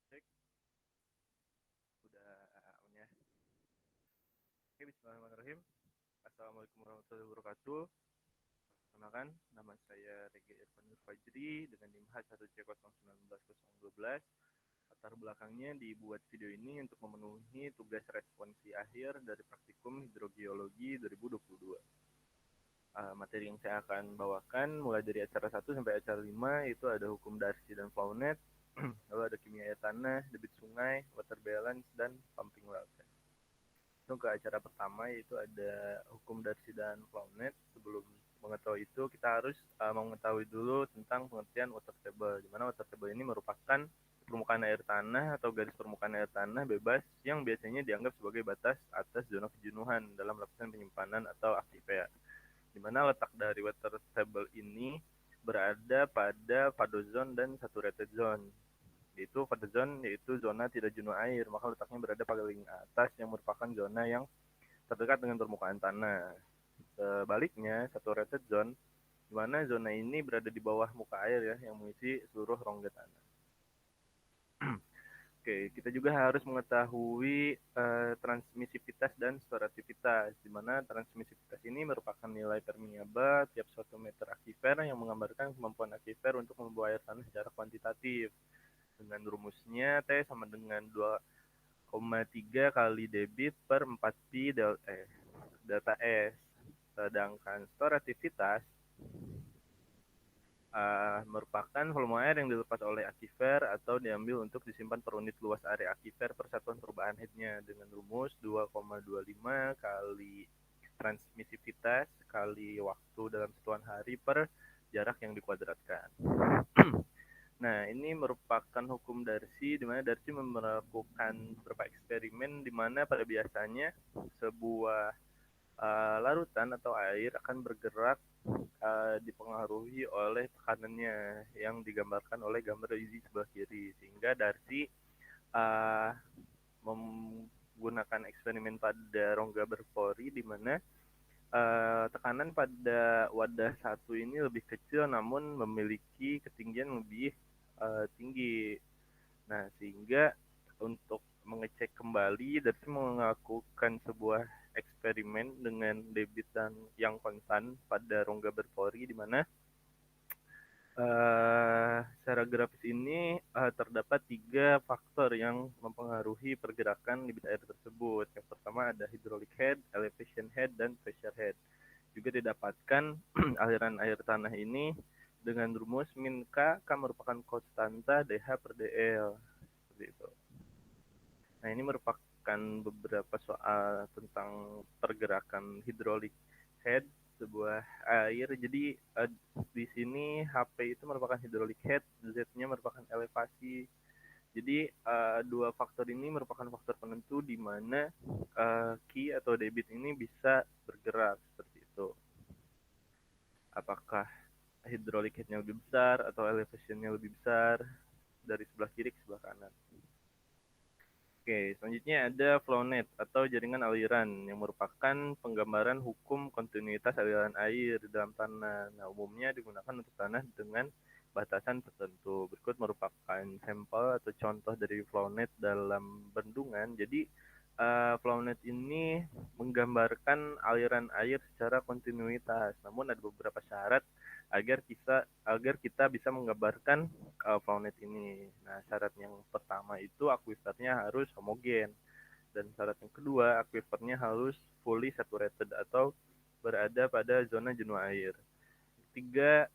Cek. Udah on ya. Oke, bismillahirrahmanirrahim. Assalamualaikum warahmatullahi wabarakatuh. Perkenalkan, nama saya Regi Irfan Fajri dengan NIM H1C0190012. Latar belakangnya dibuat video ini untuk memenuhi tugas responsi akhir dari praktikum hidrogeologi 2022. Materi yang saya akan bawakan mulai dari acara 1 sampai acara 5 itu ada hukum Darcy dan Flownet, lalu ada kimia air tanah, debit sungai, water balance, dan pumping well. Untuk ke acara pertama yaitu ada hukum Darcy dan Flownet. Sebelum mengetahui itu kita harus mengetahui dulu tentang pengertian water table, di mana water table ini merupakan permukaan air tanah atau garis permukaan air tanah bebas yang biasanya dianggap sebagai batas atas zona kejenuhan dalam lapisan penyimpanan atau aquifer, di mana letak dari water table ini berada pada fado zone dan saturated zone. Yaitu pada zone yaitu zona tidak jenuh air, maka letaknya berada paling atas yang merupakan zona yang terdekat dengan permukaan tanah. Sebaliknya, saturated zone di mana zona ini berada di bawah muka air ya, yang mengisi seluruh rongga tanah. Oke, kita juga harus mengetahui transmisivitas dan storativitas, di mana transmisivitas ini merupakan nilai permeable tiap 1 meter aquifer yang menggambarkan kemampuan aquifer untuk membawa air tanah secara kuantitatif. Dengan rumusnya T sama dengan 2,3 kali debit per 4 pi delta S. Sedangkan storativitas merupakan volume air yang dilepas oleh aquifer atau diambil untuk disimpan per unit luas area aquifer per satuan perubahan headnya dengan rumus 2,25 kali transmisivitas kali waktu dalam satuan hari per jarak yang dikuadratkan. Nah, ini merupakan hukum Darcy, di mana Darcy melakukan beberapa eksperimen di mana pada biasanya sebuah larutan atau air akan bergerak dipengaruhi oleh tekanannya yang digambarkan oleh gambar di sebelah kiri, sehingga Darcy menggunakan eksperimen pada rongga berpori di mana tekanan pada wadah satu ini lebih kecil namun memiliki ketinggian lebih tinggi. Nah, sehingga untuk mengecek kembali Darcy melakukan sebuah eksperimen dengan debit dan yang konstan pada rongga berpori, di mana secara grafis ini terdapat 3 faktor yang mempengaruhi pergerakan debit air tersebut. Yang pertama ada hydraulic head, elevation head, dan pressure head. Juga didapatkan aliran air tanah ini dengan rumus min K merupakan konstanta DH per DL. Seperti itu. Nah, ini merupakan beberapa soal tentang pergerakan hydraulic head sebuah air. Jadi di sini HP itu merupakan hydraulic head, Z-nya merupakan elevasi. Jadi dua faktor ini merupakan faktor penentu di mana Q atau debit ini bisa bergerak seperti itu. Apakah hydraulic head-nya lebih besar atau elevation-nya lebih besar dari sebelah kiri ke sebelah kanan. Oke, selanjutnya ada flownet atau jaringan aliran yang merupakan penggambaran hukum kontinuitas aliran air di dalam tanah. Nah, umumnya digunakan untuk tanah dengan batasan tertentu. Berikut merupakan sampel atau contoh dari flownet dalam bendungan. Jadi, flownet ini menggambarkan aliran air secara kontinuitas. Namun ada beberapa syarat agar kita bisa menggambarkan flownet ini. Nah, syarat yang pertama itu aquifernya harus homogen, dan syarat yang kedua aquifernya harus fully saturated atau berada pada zona jenuh air. Ketiga,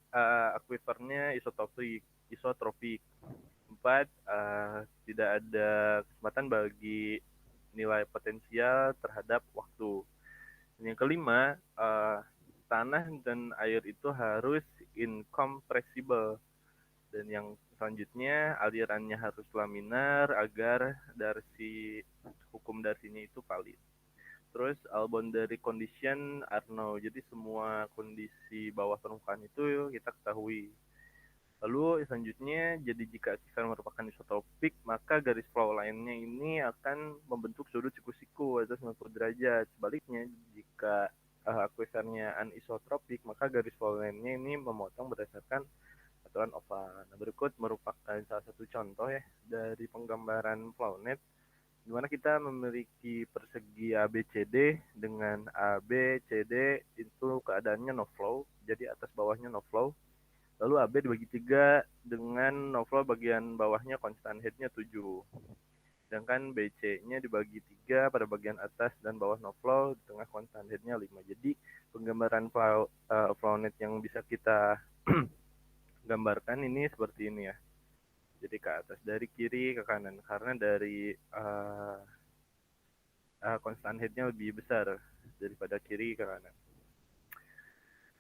aquifernya isotropik. Empat, tidak ada kesempatan bagi nilai potensial terhadap waktu. Dan yang kelima, tanah dan air itu harus incompressible. Dan yang selanjutnya, alirannya harus laminar agar hukum Darcy-nya itu valid. Terus all boundary condition are known. Jadi semua kondisi bawah permukaan itu kita ketahui. Lalu selanjutnya, jadi jika aquifer merupakan isotropik, maka garis flow line-nya ini akan membentuk sudut siku-siku atau 90 derajat. Sebaliknya, jika aquifernya anisotropik, maka garis flow line-nya ini memotong berdasarkan elektron oval. Nah, berikut merupakan salah satu contoh ya dari penggambaran Flownet, di mana kita memiliki persegi ABCD dengan ABCD itu keadaannya no flow, jadi atas bawahnya no flow. Lalu AB dibagi 3 dengan no flow bagian bawahnya konstan headnya 7. Sedangkan BC-nya dibagi 3 pada bagian atas dan bawah no flow, di tengah konstan headnya 5. Jadi penggambaran Flownet yang bisa kita gambarkan ini seperti ini ya. Jadi ke atas dari kiri ke kanan, karena dari konstan headnya lebih besar daripada kiri ke kanan.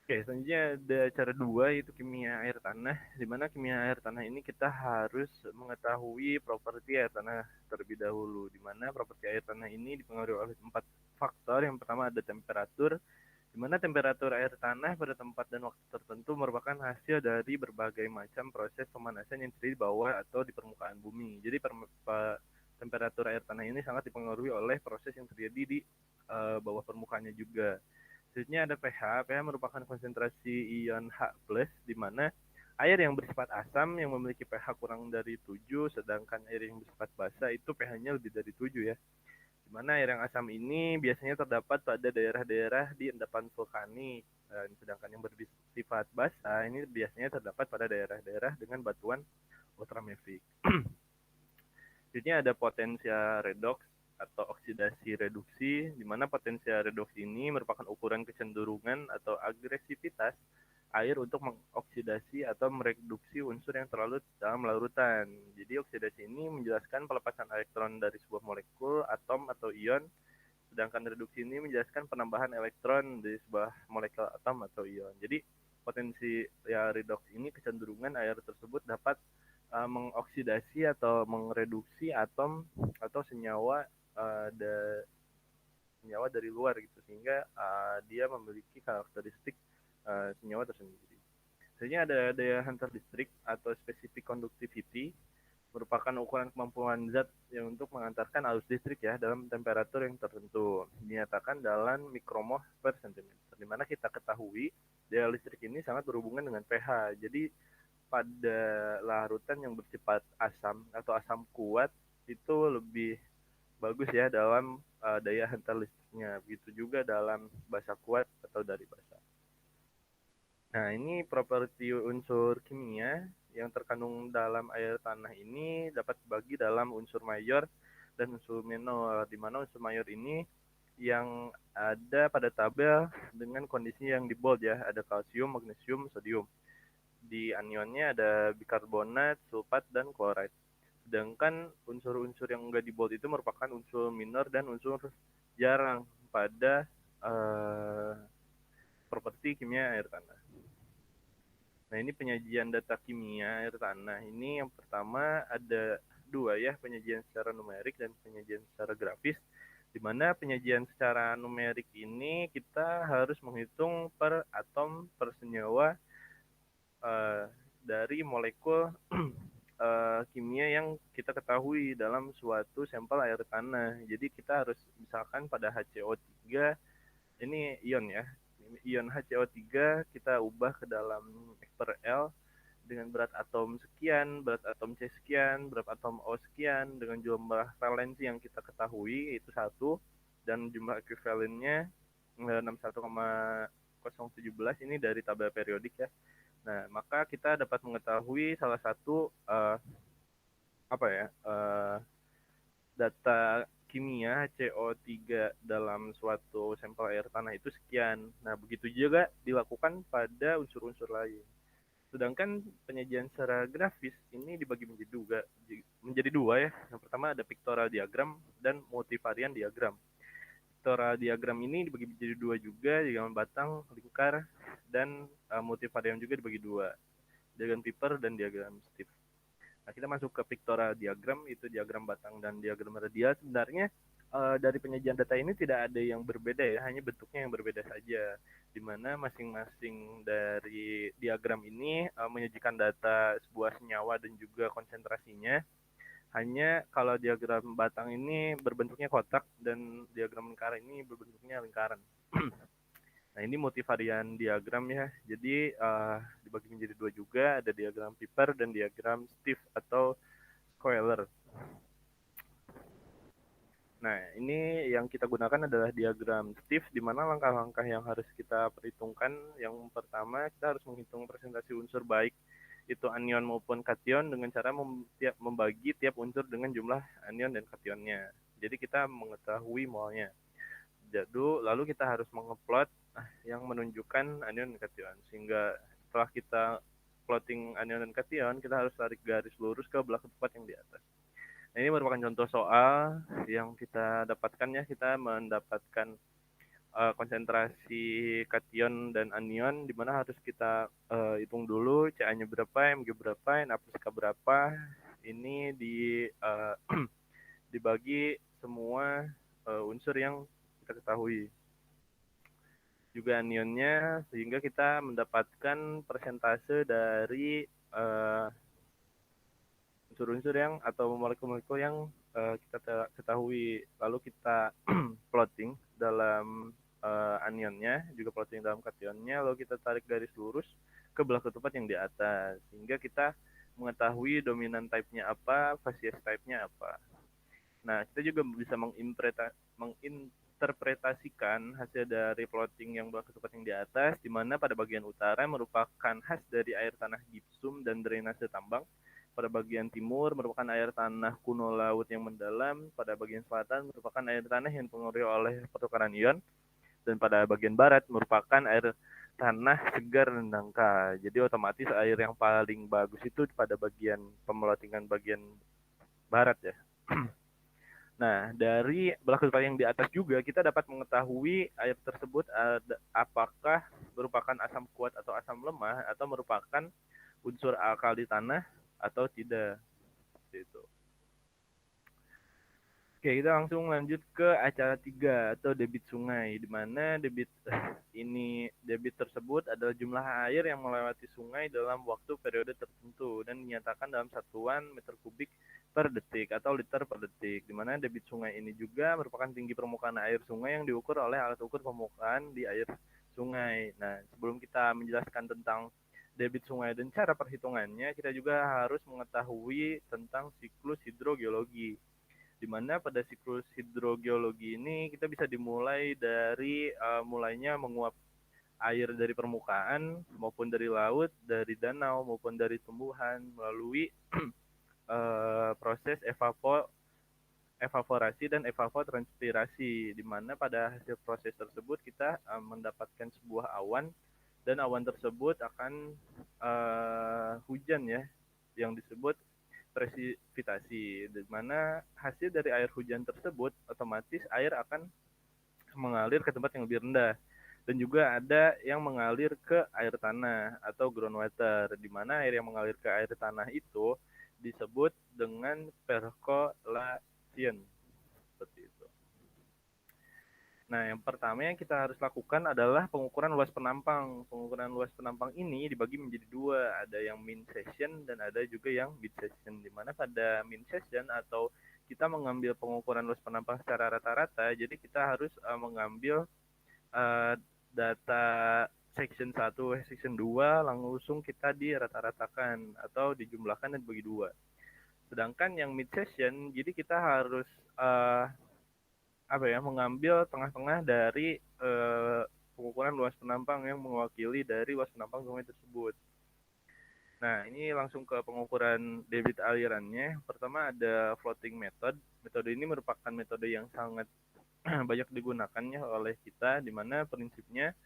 Oke, selanjutnya ada cara dua, yaitu kimia air tanah, di mana kimia air tanah ini kita harus mengetahui properti air tanah terlebih dahulu, di mana properti air tanah ini dipengaruhi oleh 4 faktor. Yang pertama ada temperatur, di mana temperatur air tanah pada tempat dan waktu tertentu merupakan hasil dari berbagai macam proses pemanasan yang terjadi di bawah atau di permukaan bumi. Jadi temperatur air tanah ini sangat dipengaruhi oleh proses yang terjadi di bawah permukaannya juga. Selanjutnya ada pH. pH merupakan konsentrasi ion H+, di mana air yang bersifat asam yang memiliki pH kurang dari 7, sedangkan air yang bersifat basa itu pH-nya lebih dari 7 ya. Di mana air yang asam ini biasanya terdapat pada daerah-daerah di endapan vulkanik, sedangkan yang bersifat basa ini biasanya terdapat pada daerah-daerah dengan batuan ultramafic. Selanjutnya ada potensial redoks atau oksidasi reduksi, di mana potensial redoks ini merupakan ukuran kecenderungan atau agresivitas air untuk mengoksidasi atau mereduksi unsur yang terlalu dalam larutan. Jadi oksidasi ini menjelaskan pelepasan elektron dari sebuah molekul, atom, atau ion, sedangkan reduksi ini menjelaskan penambahan elektron dari sebuah molekul, atom, atau ion. Jadi potensi ya redoks ini kecenderungan air tersebut dapat mengoksidasi atau mereduksi atom atau senyawa senyawa dari luar gitu, sehingga dia memiliki karakteristik senyawa tersendiri. Selanjutnya ada daya hantar listrik atau specific conductivity, merupakan ukuran kemampuan zat yang untuk mengantarkan arus listrik ya dalam temperatur yang tertentu. Dinyatakan dalam mikromol per centimeter, di mana kita ketahui daya listrik ini sangat berhubungan dengan pH. Jadi pada larutan yang bersifat asam atau asam kuat itu lebih bagus ya dalam daya hantar listriknya. Begitu juga dalam basa kuat atau dari basa. Nah, ini properti unsur kimia yang terkandung dalam air tanah ini dapat dibagi dalam unsur mayor dan unsur minor, di mana unsur mayor ini yang ada pada tabel dengan kondisi yang di bold ya, ada kalsium, magnesium, sodium. Di anionnya ada bikarbonat, sulfat, dan klorida. Sedangkan unsur-unsur yang enggak di bold itu merupakan unsur minor dan unsur jarang pada properti kimia air tanah. Nah, ini penyajian data kimia air tanah. Ini yang pertama ada dua ya, penyajian secara numerik dan penyajian secara grafis. Di mana penyajian secara numerik ini kita harus menghitung per atom, per senyawa, dari molekul kimia yang kita ketahui dalam suatu sampel air tanah. Jadi kita harus misalkan pada HCO3, ini ion ya, ion HCO3 kita ubah ke dalam X per L dengan berat atom sekian, berat atom C sekian, berat atom O sekian, dengan jumlah valensi yang kita ketahui yaitu 1, dan jumlah ekuivalennya 61,017, ini dari tabel periodik ya. Nah, maka kita dapat mengetahui salah satu data kimia HCO3 dalam suatu sampel air tanah itu sekian. Nah, begitu juga dilakukan pada unsur-unsur lain. Sedangkan penyajian secara grafis ini dibagi menjadi dua ya. Yang pertama ada pictorial diagram dan multivarian diagram. Pictorial diagram ini dibagi menjadi dua juga, diagram batang, lingkar, dan multivarian juga dibagi dua, diagram Piper dan diagram Stiff. Nah, kita masuk ke pictorial diagram, itu diagram batang dan diagram radial. Sebenarnya dari penyajian data ini tidak ada yang berbeda ya, hanya bentuknya yang berbeda saja, di mana masing-masing dari diagram ini menyajikan data sebuah senyawa dan juga konsentrasinya. Hanya kalau diagram batang ini berbentuknya kotak dan diagram lingkaran ini berbentuknya lingkaran. Nah, ini multivarian diagram ya. Jadi dibagi menjadi dua juga, ada diagram Piper dan diagram Stiff atau Coiler. Nah, ini yang kita gunakan adalah diagram Stiff, di mana langkah-langkah yang harus kita perhitungkan. Yang pertama, kita harus menghitung presentasi unsur baik itu anion maupun kation dengan cara membagi tiap unsur dengan jumlah anion dan kationnya. Jadi kita mengetahui molnya. Jadi lalu kita harus mengeplot yang menunjukkan anion dan kation. Sehingga setelah kita plotting anion dan kation, kita harus tarik garis lurus ke belah ketupat yang di atas. Nah, ini merupakan contoh soal yang kita dapatkan ya. Kita mendapatkan konsentrasi kation dan anion, di mana harus kita hitung dulu CA-nya berapa, Mg berapa, Na plus K berapa. Ini dibagi semua unsur yang kita ketahui. Juga anionnya, sehingga kita mendapatkan persentase dari unsur-unsur yang atau molekul-molekul yang kita ketahui. Lalu kita plotting dalam anionnya, juga plotting dalam kationnya, lalu kita tarik garis lurus ke belah ketupat yang di atas, sehingga kita mengetahui dominan type-nya apa, facies type-nya apa. Nah, kita juga bisa menginterpretasikan hasil dari plotting yang belah ketupat yang di atas, di mana pada bagian utara merupakan khas dari air tanah gipsum dan drainase tambang. Pada bagian timur merupakan air tanah kuno laut yang mendalam. Pada bagian selatan merupakan air tanah yang dipengaruhi oleh pertukaran ion. Dan pada bagian barat merupakan air tanah segar dan dangkal. Jadi otomatis air yang paling bagus itu pada bagian pemelotingan bagian barat ya. Nah, dari belah ketupat yang di atas juga kita dapat mengetahui air tersebut apakah merupakan asam kuat atau asam lemah, atau merupakan unsur alkali tanah atau tidak. Seperti itu. Oke, kita langsung lanjut ke acara 3 atau debit sungai, di mana debit tersebut adalah jumlah air yang melewati sungai dalam waktu periode tertentu dan dinyatakan dalam satuan meter kubik per detik atau liter per detik, di mana debit sungai ini juga merupakan tinggi permukaan air sungai yang diukur oleh alat ukur permukaan di air sungai. Nah, sebelum kita menjelaskan tentang debit sungai dan cara perhitungannya, kita juga harus mengetahui tentang siklus hidrogeologi, di mana pada siklus hidrogeologi ini kita bisa dimulai dari mulainya menguap air dari permukaan maupun dari laut, dari danau maupun dari tumbuhan melalui proses evaporasi dan evapotranspirasi, di mana pada hasil proses tersebut kita mendapatkan sebuah awan, dan awan tersebut akan hujan ya, yang disebut presipitasi, di mana hasil dari air hujan tersebut otomatis air akan mengalir ke tempat yang lebih rendah, dan juga ada yang mengalir ke air tanah atau groundwater, di mana air yang mengalir ke air tanah itu disebut dengan percolation, seperti itu. Nah, yang pertama yang kita harus lakukan adalah pengukuran luas penampang. Pengukuran luas penampang ini dibagi menjadi dua, ada yang min session dan ada juga yang bid session, di mana pada min session atau kita mengambil pengukuran luas penampang secara rata-rata, jadi kita harus mengambil data section 1, section 2, langsung kita dirata-ratakan atau dijumlahkan dan dibagi dua. Sedangkan yang mid session, jadi kita harus mengambil tengah-tengah dari pengukuran luas penampang yang mewakili dari luas penampang sungai tersebut. Nah, ini langsung ke pengukuran debit alirannya. Pertama ada floating method. Metode ini merupakan metode yang sangat banyak digunakannya oleh kita, di mana prinsipnya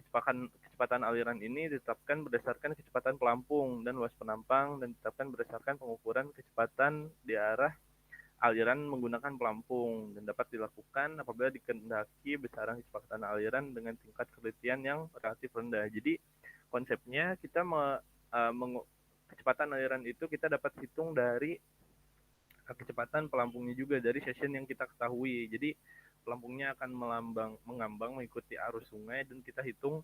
kecepatan aliran ini ditetapkan berdasarkan kecepatan pelampung dan luas penampang, dan ditetapkan berdasarkan pengukuran kecepatan di arah aliran menggunakan pelampung, dan dapat dilakukan apabila dikehendaki besaran kecepatan aliran dengan tingkat kelitian yang relatif rendah. Jadi konsepnya kita kecepatan aliran itu kita dapat hitung dari kecepatan pelampungnya juga dari session yang kita ketahui. Jadi pelampungnya akan mengambang mengikuti arus sungai, dan kita hitung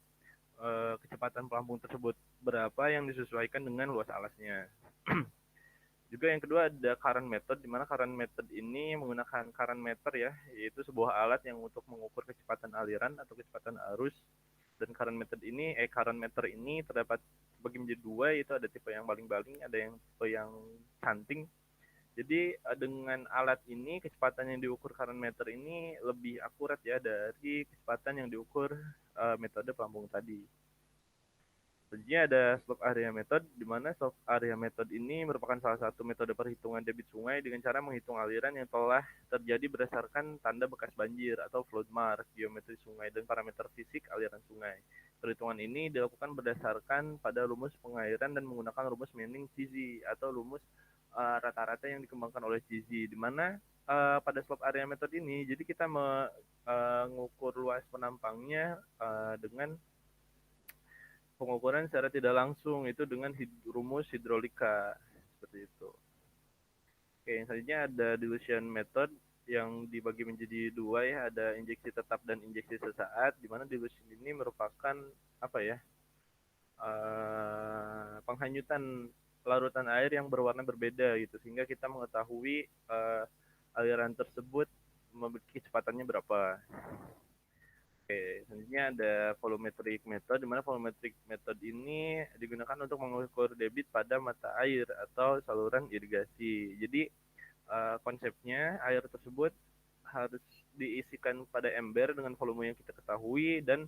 kecepatan pelampung tersebut berapa yang disesuaikan dengan luas alasnya. Juga yang kedua ada current method, di mana current method ini menggunakan current meter ya, yaitu sebuah alat yang untuk mengukur kecepatan aliran atau kecepatan arus Dan current meter ini terdapat bagi menjadi dua, yaitu ada tipe yang baling-baling, ada yang tipe yang canting. Jadi dengan alat ini kecepatan yang diukur current meter ini lebih akurat ya dari kecepatan yang diukur metode pelampung tadi. Selanjutnya ada slope area method, di mana slope area method ini merupakan salah satu metode perhitungan debit sungai dengan cara menghitung aliran yang telah terjadi berdasarkan tanda bekas banjir atau flood mark, geometri sungai, dan parameter fisik aliran sungai. Perhitungan ini dilakukan berdasarkan pada rumus pengairan dan menggunakan rumus Manning-Chizzy atau rumus rata-rata yang dikembangkan oleh Chizzy, di mana pada slope area method ini, jadi kita mengukur luas penampangnya dengan pengukuran secara tidak langsung, itu dengan rumus hidrolika seperti itu. Oke, yang selanjutnya ada dilution method yang dibagi menjadi dua ya, ada injeksi tetap dan injeksi sesaat, di mana dilution ini merupakan apa ya, penghanyutan larutan air yang berwarna berbeda gitu, sehingga kita mengetahui aliran tersebut memiliki kecepatannya berapa. Oke, selanjutnya ada volumetric method, di mana volumetric method ini digunakan untuk mengukur debit pada mata air atau saluran irigasi. Jadi konsepnya air tersebut harus diisikan pada ember dengan volume yang kita ketahui dan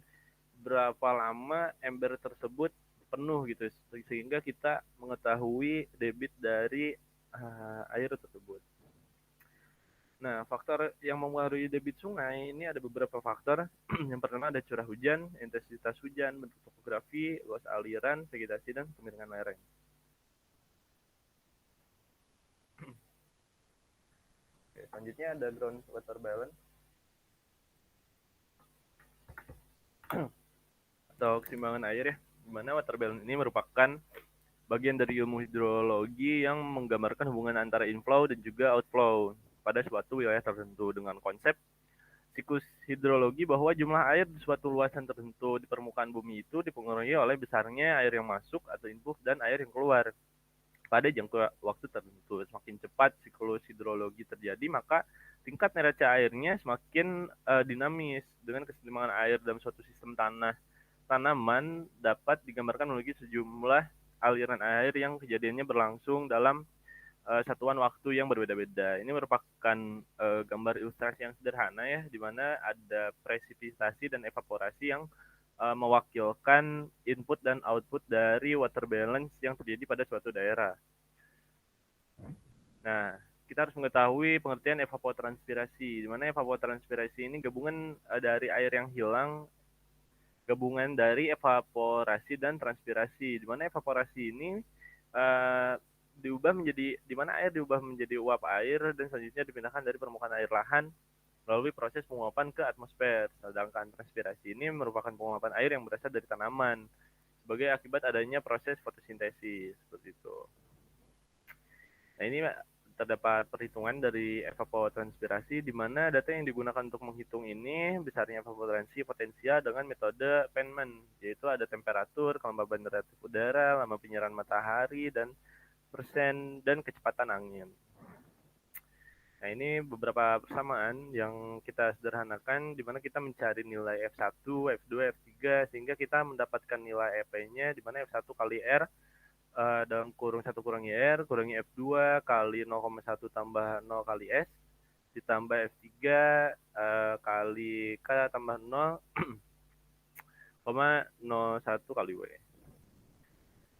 berapa lama ember tersebut penuh gitu, sehingga kita mengetahui debit dari air tersebut. Nah, faktor yang mempengaruhi debit sungai ini ada beberapa faktor. Yang pertama ada curah hujan, intensitas hujan, bentuk topografi, luas aliran, vegetasi, dan kemiringan lereng. Oke, selanjutnya ada ground water balance atau keseimbangan air ya. Di mana water balance ini merupakan bagian dari ilmu hidrologi yang menggambarkan hubungan antara inflow dan juga outflow pada suatu wilayah tertentu dengan konsep siklus hidrologi bahwa jumlah air di suatu luasan tertentu di permukaan bumi itu dipengaruhi oleh besarnya air yang masuk atau input dan air yang keluar pada jangka waktu tertentu. Semakin cepat siklus hidrologi terjadi, maka tingkat neraca airnya semakin dinamis. Dengan keseimbangan air dalam suatu sistem tanaman dapat digambarkan melalui sejumlah aliran air yang kejadiannya berlangsung dalam satuan waktu yang berbeda-beda. Ini merupakan gambar ilustrasi yang sederhana ya, di mana ada presipitasi dan evaporasi yang mewakilkan input dan output dari water balance yang terjadi pada suatu daerah. Nah, kita harus mengetahui pengertian evapotranspirasi, di mana evapotranspirasi ini gabungan dari air yang hilang, gabungan dari evaporasi dan transpirasi, di mana evaporasi ini diubah menjadi, di mana air diubah menjadi uap air dan selanjutnya dipindahkan dari permukaan air lahan melalui proses penguapan ke atmosfer. Sedangkan transpirasi ini merupakan penguapan air yang berasal dari tanaman sebagai akibat adanya proses fotosintesis seperti itu. Nah, ini terdapat perhitungan dari evapotranspirasi, di mana data yang digunakan untuk menghitung ini besarnya evapotranspirasi potensial dengan metode Feynman, yaitu ada temperatur, kelembaban relatif udara, lama penyerahan matahari, dan persen dan kecepatan angin. Nah, ini beberapa persamaan yang kita sederhanakan, di mana kita mencari nilai F1, F2, F3, sehingga kita mendapatkan nilai EP-nya, di mana F1 kali R dalam kurung 1 kurangi R kurangi F2 kali 0,1 tambah 0 kali S ditambah F3 kali K tambah 0,01 kali W.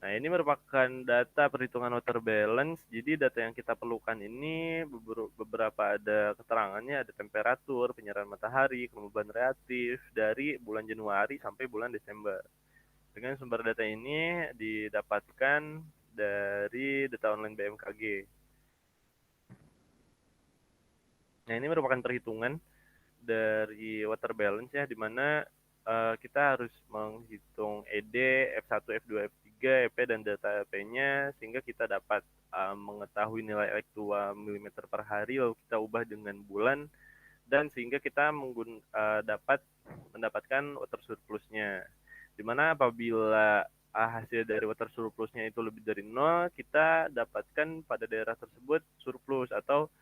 Nah, ini merupakan data perhitungan water balance. Jadi data yang kita perlukan ini beberapa ada keterangannya, ada temperatur, penyerahan matahari, kelembaban reaktif dari bulan Januari sampai bulan Desember. Dengan sumber data ini didapatkan dari data online BMKG. Nah, ini merupakan perhitungan dari water balance ya, di mana kita harus menghitung ED, F1, F2, F3, EP, dan data EP-nya, sehingga kita dapat mengetahui nilai elektua mm per hari, lalu kita ubah dengan bulan, dan sehingga kita dapat mendapatkan water surplusnya. Dimana apabila hasil dari water surplusnya itu lebih dari 0, kita dapatkan pada daerah tersebut surplus atau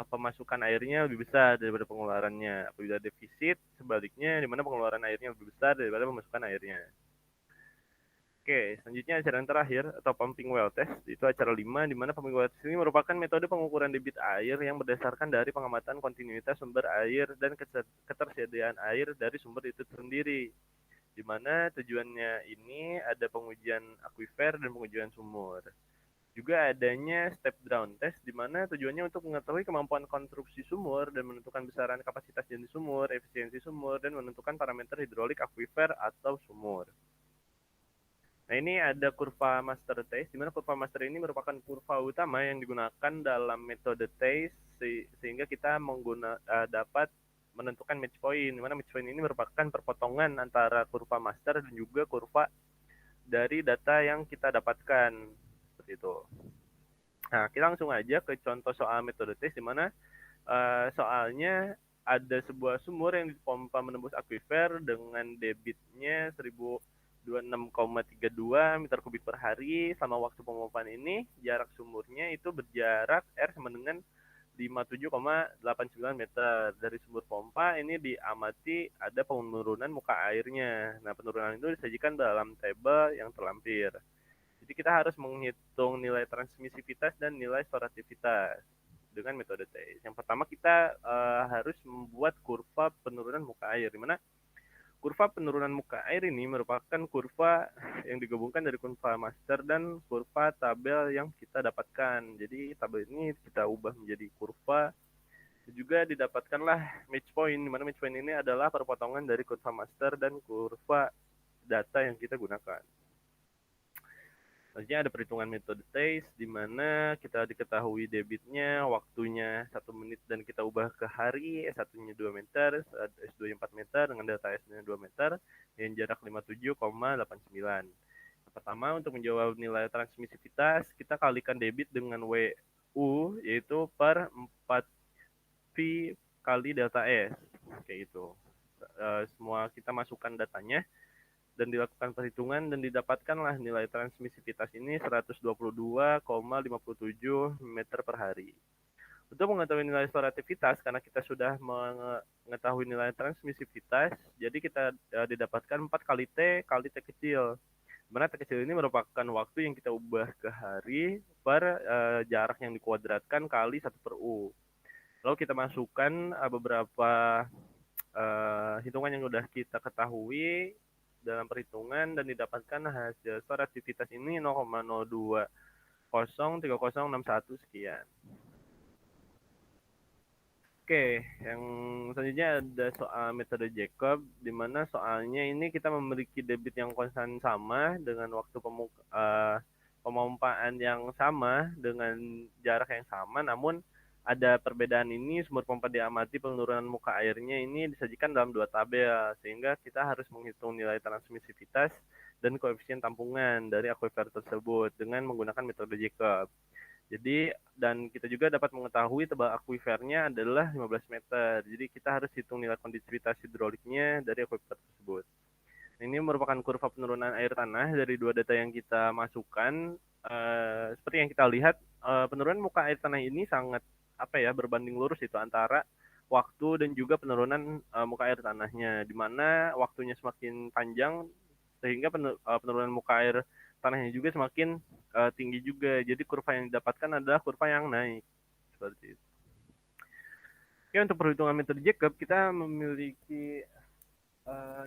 pemasukan airnya lebih besar daripada pengeluarannya. Apabila defisit, sebaliknya di mana pengeluaran airnya lebih besar daripada pemasukan airnya. Oke, selanjutnya acara yang terakhir atau pumping well test, itu acara 5 di mana pumping well test ini merupakan metode pengukuran debit air yang berdasarkan dari pengamatan kontinuitas sumber air dan ketersediaan air dari sumber itu sendiri. Di mana tujuannya ini ada pengujian akuifer dan pengujian sumur. Juga adanya step down test di mana tujuannya untuk mengetahui kemampuan konstruksi sumur dan menentukan besaran kapasitas jenis sumur, efisiensi sumur, dan menentukan parameter hidrolik akuifer atau sumur. Nah, ini ada kurva master test, di mana kurva master ini merupakan kurva utama yang digunakan dalam metode test sehingga kita dapat menentukan match point, di mana match point ini merupakan perpotongan antara kurva master dan juga kurva dari data yang kita dapatkan. Seperti itu. Nah, kita langsung aja ke contoh soal metode test, di mana soalnya ada sebuah sumur yang dipompa menembus akuifer dengan debitnya 1026,32 meter kubik per hari. Selama waktu pemompaan ini, jarak sumurnya itu berjarak R sama dengan 57,89 meter. Dari sumur pompa ini diamati ada penurunan muka airnya. Nah, penurunan itu disajikan dalam tabel yang terlampir. Jadi kita harus menghitung nilai transmisivitas dan nilai storativitas dengan metode TEIS. Yang pertama kita harus membuat kurva penurunan muka air, di mana kurva penurunan muka air ini merupakan kurva yang digabungkan dari kurva master dan kurva tabel yang kita dapatkan. Jadi tabel ini kita ubah menjadi kurva. Juga didapatkanlah match point, di mana match point ini adalah perpotongan dari kurva master dan kurva data yang kita gunakan. Selanjutnya ada perhitungan metode TACE, di mana kita diketahui debitnya, waktunya 1 menit dan kita ubah ke hari, S1-nya 2 meter, S2-nya 4 meter, dengan delta S-nya 2 meter, dengan jarak 57,89. Pertama, untuk menjawab nilai transmisivitas, kita kalikan debit dengan WU, yaitu per 4 V kali delta S. Kayak gitu. Semua kita masukkan datanya, dan dilakukan perhitungan dan didapatkanlah nilai transmisivitas ini 122,57 meter per hari. Untuk mengetahui nilai storativitas, karena kita sudah mengetahui nilai transmisivitas, jadi kita didapatkan 4 kali T kali T kecil. Dimana T kecil ini merupakan waktu yang kita ubah ke hari per jarak yang dikuadratkan kali 1 per U. Lalu kita masukkan beberapa hitungan yang sudah kita ketahui dalam perhitungan dan didapatkan hasil storativitas ini 0,02036061 sekian. Oke, yang selanjutnya ada soal metode Jacob, di mana soalnya ini kita memiliki debit yang konstan sama dengan waktu pemompaan yang sama dengan jarak yang sama, namun ada perbedaan ini, sumur pompa diamati penurunan muka airnya ini disajikan dalam 2 tabel, sehingga kita harus menghitung nilai transmisivitas dan koefisien tampungan dari akuifer tersebut dengan menggunakan metode Jacob. Jadi, dan kita juga dapat mengetahui tebal akuifernya adalah 15 meter. Jadi kita harus hitung nilai konduktivitas hidroliknya dari akuifer tersebut. Ini merupakan kurva penurunan air tanah dari 2 data yang kita masukkan. Seperti yang kita lihat, penurunan muka air tanah ini sangat berbanding lurus itu antara waktu dan juga penurunan muka air tanahnya, di mana waktunya semakin panjang sehingga penurunan muka air tanahnya juga semakin tinggi juga. Jadi kurva yang didapatkan adalah kurva yang naik seperti itu. Oke, untuk perhitungan metode Jacob kita memiliki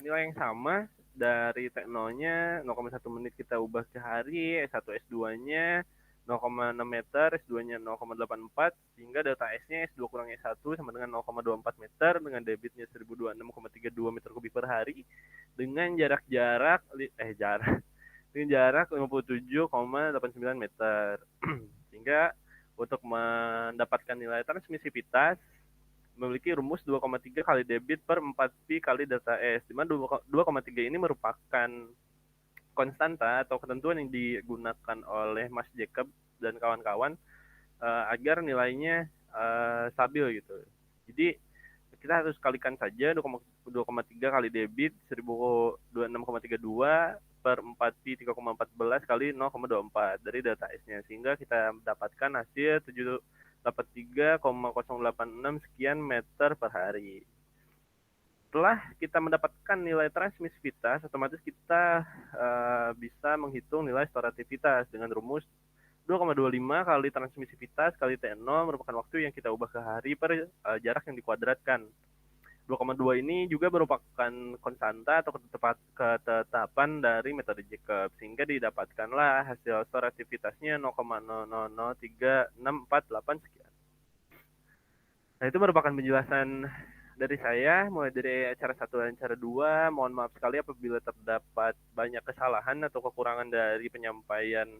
nilai yang sama. Dari T0-nya 0,1 menit kita ubah ke hari, S1 S2-nya 0,6 meter, S2-nya 0,84, sehingga delta S-nya S2 kurang S1 sama dengan 0,24 meter, dengan debitnya 1026,32 meter kubik per hari, dengan jarak dengan jarak 57,89 meter. Sehingga untuk mendapatkan nilai transmisivitas memiliki rumus 2,3 kali debit per 4 pi kali delta S, di mana 2,3 ini merupakan konstanta atau ketentuan yang digunakan oleh Mas Jacob dan kawan-kawan agar nilainya stabil gitu. Jadi kita harus kalikan saja 2,3 kali debit 1026,32 per 4 pi 3,14 kali 0,24 dari delta S-nya, sehingga kita mendapatkan hasil 83,086 sekian meter per hari. Setelah kita mendapatkan nilai transmisivitas, otomatis kita bisa menghitung nilai storativitas dengan rumus 2,25 kali transmisivitas kali T0 merupakan waktu yang kita ubah ke hari per jarak yang dikuadratkan. 2,2 ini juga merupakan konstanta atau ketetapan dari metode Jacob, sehingga didapatkanlah hasil storativitasnya 0,00036488 sekian. Nah, itu merupakan penjelasan dari saya, mulai dari cara 1 dan cara 2. Mohon maaf sekali apabila terdapat banyak kesalahan atau kekurangan dari penyampaian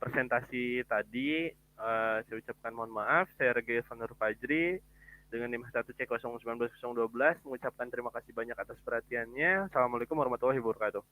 presentasi tadi. Saya ucapkan mohon maaf. Saya Regi Vanur Fajri dengan NIM 1C019012 mengucapkan terima kasih banyak atas perhatiannya. Assalamualaikum warahmatullahi wabarakatuh.